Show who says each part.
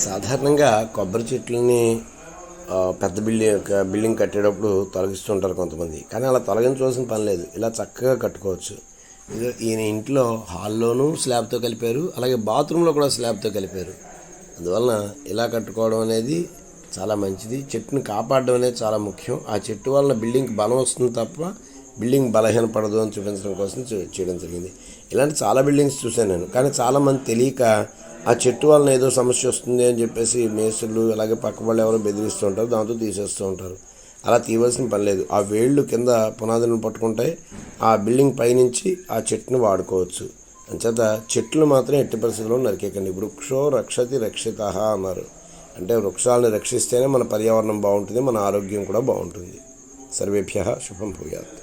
Speaker 1: సాధారణంగా కొబ్బరి చెట్లని పెద్ద బిల్డింగ్ కట్టేటప్పుడు తొలగిస్తుంటారు కొంతమంది. కానీ అలా తొలగించవలసిన పని లేదు, ఇలా చక్కగా కట్టుకోవచ్చు. ఈయన ఇంట్లో హాల్లోనూ స్లాబ్తో కలిపారు, అలాగే బాత్రూంలో కూడా స్లాబ్తో కలిపారు. అందువలన ఇలా కట్టుకోవడం అనేది చాలా మంచిది. చెట్టుని కాపాడడం అనేది చాలా ముఖ్యం. ఆ చెట్టు వలన బిల్డింగ్కి బలం వస్తుంది తప్ప బిల్డింగ్ బలహీనపడదు అని చూపించడం కోసం చేయడం జరిగింది. ఇలాంటి చాలా బిల్డింగ్స్ చూశాను నేను. కానీ చాలామంది తెలియక ఆ చెట్టు వలన ఏదో సమస్య వస్తుంది అని చెప్పేసి మేస్త్రులు అలాగే పక్క వాళ్ళు ఎవరో బెదిరిస్తూ ఉంటారు, దాంతో తీసేస్తూ ఉంటారు. అలా తీయవలసిన పని లేదు. ఆ వేళ్ళు కింద పునాదులను పట్టుకుంటే ఆ బిల్డింగ్ పైనుంచి ఆ చెట్టుని వాడుకోవచ్చు. అంచేత చెట్లు మాత్రం ఎట్టి పరిస్థితుల్లో నరికేయకండి. వృక్షో రక్షతి రక్షిత అన్నారు. అంటే వృక్షాలను రక్షిస్తేనే మన పర్యావరణం బాగుంటుంది, మన ఆరోగ్యం కూడా బాగుంటుంది. సర్వేభ్యః శుభం భూయాత్.